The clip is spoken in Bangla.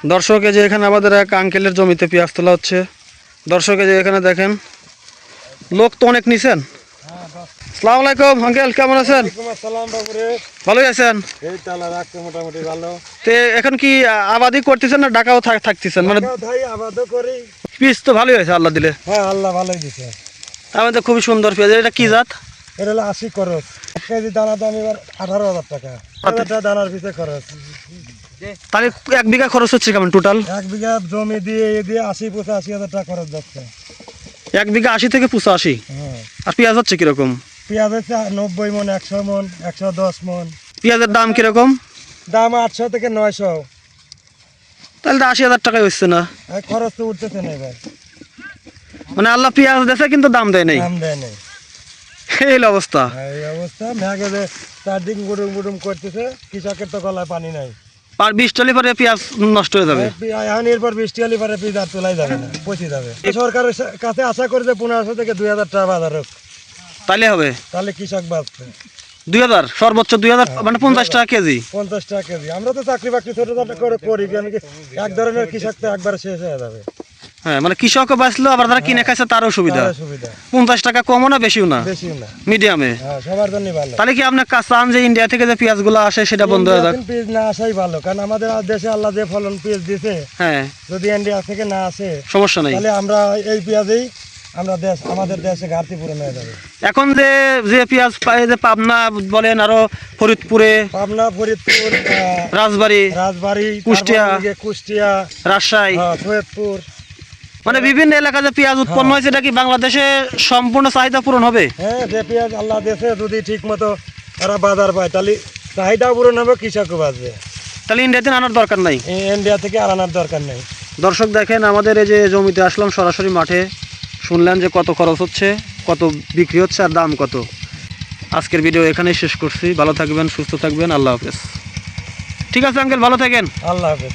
দর্শক এই যে এখানে আমাদের এক আঙ্কেলের জমিতে পেঁয়াজ তোলা হচ্ছে। দর্শক এই যে এখানে দেখেন, লোক তো অনেক নিছেন। আসসালামু আলাইকুম আঙ্কেল, কেমন আছেন? ভালোই আছেন? তো এখন কি আবাদি করতেছেন না ঢাকাও থাকতেছেন? মানে পিস তো ভালোই হয়েছে আল্লাহ দিলে। হ্যাঁ, আল্লাহ ভালোই দিছে। আমাদের খুবই সুন্দর পেঁয়াজ। এটা কি জাত? এটা হলো 80 খরচ। 1 কেজি দানা দাম এবার 18,000 টাকা। 1,000 টাকা দানার পিছে খরচ। তাহলে 1 বিঘা খরচ হচ্ছে কেমন টোটাল? 1 বিঘা জমি দিয়ে 80-85,000 টাকা খরচ যাচ্ছে। 1 বিঘা 80 থেকে 85। হ্যাঁ। আর পেঁয়াজ হচ্ছে কিরকম? পেঁয়াজ হচ্ছে 90 মন, 100 মন, 110 মন। পেঁয়াজের দাম কিরকম? দাম 800 থেকে 900। তাহলে তো 80,000 টাকায় হচ্ছে না। খরচ তো উঠতেছে না এবার। মানে আল্লাহ পেঁয়াজ দেশে কিন্তু দাম দেয় নাই। দাম দেয় নাই। এই অবস্থা। এই অবস্থা মেঘে যে চারদিন গুডুম গুডুম করতেছে, কৃষকের তো গলায় পানি নাই। আর 20 টলি পরে পেঁয়াজ নষ্ট হয়ে যাবে। এখন এরপর 20 টালি পরে পেঁয়াজ আর তোলাই যাবে না, পচে যাবে। সরকারের কাছে আশা করে যে 1500 থেকে 2000 টাকা বাজার হোক, তাহলে হবে। তাহলে কৃষক বাঁচবে। 2000 সর্বোচ্চ 2000, মানে 50 টাকা কেজি। 50 টাকা কেজি। আমরা তো চাকরি বাকরি ছোটখাটো করে করি, কেন কি এক ধরনের কৃষক তো একবার শেষ হয়ে যাবে। হ্যাঁ, মানে কৃষকও বাঁচলো, আবার যারা কিনে খাইছে তারও সুবিধা। 50 টাকা কমও না বেশিও না, বেশিও না, মিডিয়ামে। হ্যাঁ, সবার জন্যই ভালো। তাহলে কি আপনি চান যে ইন্ডিয়া থেকে যে পেঁয়াজগুলো আসে সেটা বন্ধ হয়ে যাক? পেঁয়াজ না আসাই ভালো, কারণ আমাদের দেশে আল্লাহ যে ফলন পেঁয়াজ দিয়েছে, হ্যাঁ, যদি ইন্ডিয়া থেকে না আসে সমস্যা নাই। তাহলে আমরা এই পেঁয়াজেই আমাদের দেশে ঘাটতি পূরণ হয়ে যাবে। এখন যে যে পেঁয়াজ পাই, যে পাবনা বলেন, আরো ফরিদপুরে, পাবনা, ফরিদপুর, রাজবাড়ী, কুষ্টিয়া, রাজশাহী, সৈয়দপুর, মানে বিভিন্ন এলাকায় যে পেঁয়াজ উৎপন্ন হয়েছে, এটা কি বাংলাদেশে সম্পূর্ণ চাহিদা পূরণ হবে? হ্যাঁ, যে পেঁয়াজ আল্লাহ দেশে যদি ঠিক মতো তারা বাজার পায়, তাহলে চাহিদা পূরণ হবে, কৃষকও বাঁচবে। তাহলে ইন্ডিয়াতে আনার দরকার নাই, ইন্ডিয়া থেকে আনার দরকার নেই। দর্শক দেখেন, আমাদের এই যে জমিতে আসলাম, সরাসরি মাঠে শুনলেন যে কত খরচ হচ্ছে, কত বিক্রি হচ্ছে, আর দাম কত। আজকের ভিডিও এখানেই শেষ করছি। ভালো থাকবেন, সুস্থ থাকবেন, আল্লাহ হাফেজ। ঠিক আছে আঙ্কেল, ভালো থাকেন। আল্লাহ হাফেজ।